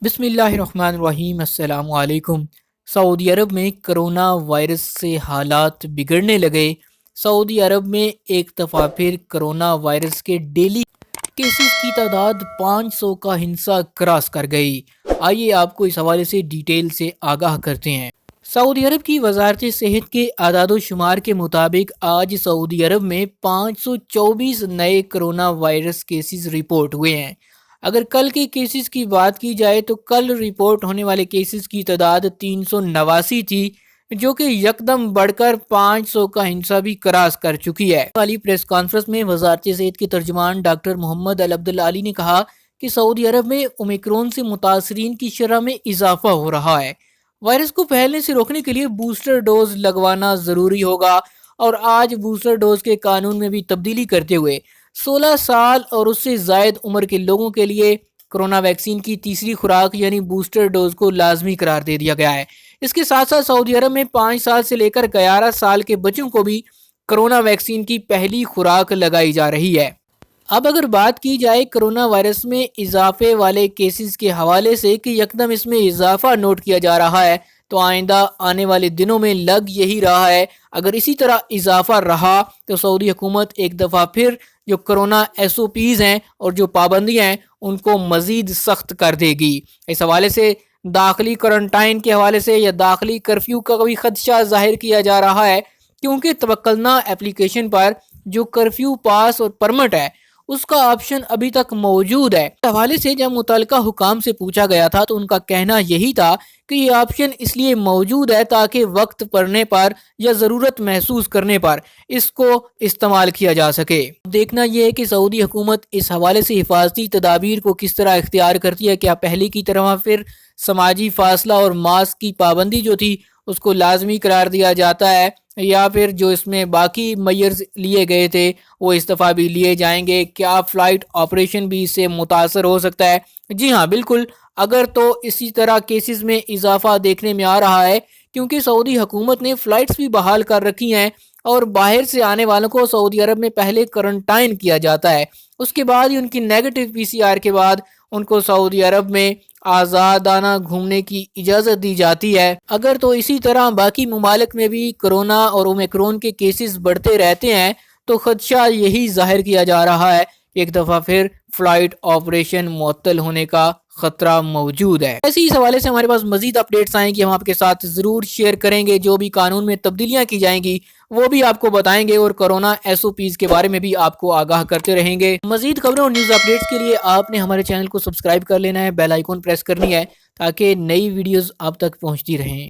बिस्मिल्लाहिर्रहमानिर्रहीम। अस्सलाम वालेकुम। सऊदी अरब में कोरोना वायरस से हालात बिगड़ने लगे। सऊदी अरब में एक दफ़ा फिर कोरोना वायरस के डेली केसेस की तादाद 500 का हिंसा क्रॉस कर गई। आइए आपको इस हवाले से डिटेल से आगाह करते हैं। सऊदी अरब की वजारत सेहत के आदादो शुमार के मुताबिक आज सऊदी अरब में 524 नए कोरोना वायरस केसेस रिपोर्ट हुए हैं। अगर कल के केसेस की बात की जाए तो कल रिपोर्ट होने वाले केसेस की तादाद 389 थी, जो कि यकदम बढ़कर 500 का हिंसा भी क्रॉस कर चुकी है। वाली प्रेस कॉन्फ्रेंस में वजारत सेहत के तर्जुमान डॉक्टर मोहम्मद अल अब्दुल आली ने कहा कि सऊदी अरब में ओमिक्रॉन से मुतासरीन की शरह में इजाफा हो रहा है। वायरस को फैलने से रोकने के लिए बूस्टर डोज लगवाना जरूरी होगा और आज बूस्टर डोज के कानून में भी तब्दीली करते हुए 16 साल और उससे जायद उम्र के लोगों के लिए कोरोना वैक्सीन की तीसरी खुराक यानी बूस्टर डोज को लाजमी करार दे दिया गया है। इसके साथ साथ सऊदी अरब में 5 साल से लेकर 11 साल के बच्चों को भी कोरोना वैक्सीन की पहली खुराक लगाई जा रही है। अब अगर बात की जाए कोरोना वायरस में इजाफे वाले केसेस के हवाले से कि यकदम इसमें इजाफा नोट किया जा रहा है, तो आइंदा आने वाले दिनों में लग यही रहा है अगर इसी तरह इजाफा रहा तो सऊदी हुकूमत एक दफ़ा फिर जो कोरोना SOPs हैं और जो पाबंदियां हैं उनको मज़ीद सख्त कर देगी। इस हवाले से दाखिली क्वारंटाइन के हवाले से या दाखिली कर्फ्यू का भी खदशा जाहिर किया जा रहा है, क्योंकि तवक्कलना एप्लीकेशन पर जो कर्फ्यू पास और परमिट है उसका ऑप्शन अभी तक मौजूद है। इस हवाले से जब मुतल्लिका हुकाम से पूछा गया था तो उनका कहना यही था कि ये ऑप्शन इसलिए मौजूद है ताकि वक्त पड़ने पर या ज़रूरत महसूस करने पर इसको इस्तेमाल किया जा सके। देखना यह है कि सऊदी हुकूमत इस हवाले से हिफाजती तदाबीर को किस तरह इख्तियार करती है। क्या पहले की तरह फिर समाजी फासला और मास्क की पाबंदी जो थी उसको लाजमी करार दिया जाता है, या फिर जो इसमें बाकी मेजर्स लिए गए थे वो इस दफ़ा भी लिए जाएंगे। क्या फ़्लाइट ऑपरेशन भी इससे मुतासर हो सकता है? जी हाँ, बिल्कुल। अगर तो इसी तरह केसेस में इजाफा देखने में आ रहा है, क्योंकि सऊदी हुकूमत ने फ़्लाइट्स भी बहाल कर रखी हैं और बाहर से आने वालों को सऊदी अरब में पहले क्वारंटाइन किया जाता है, उसके बाद ही उनकी नेगेटिव PCR के बाद उनको सऊदी अरब में आज़ादाना घूमने की इजाज़त दी जाती है। अगर तो इसी तरह बाकी ममालिक में भी कोरोना और ओमिक्रॉन के केसेस बढ़ते रहते हैं तो खदशा यही जाहिर किया जा रहा है कि एक दफ़ा फिर फ़्लाइट ऑपरेशन मुअत्तल होने का खतरा मौजूद है। ऐसे ही इस हवाले से हमारे पास मजीद अपडेट्स आएंगी, हम आपके साथ ज़रूर शेयर करेंगे। जो भी कानून में तब्दीलियाँ की जाएंगी वो भी आपको बताएंगे और कोरोना SOPs के बारे में भी आपको आगाह करते रहेंगे। मजीद खबरों और न्यूज़ अपडेट्स के लिए आपने हमारे चैनल को सब्सक्राइब कर लेना है, बेल आइकॉन प्रेस करनी है ताकि नई वीडियोस आप तक पहुंचती रहें।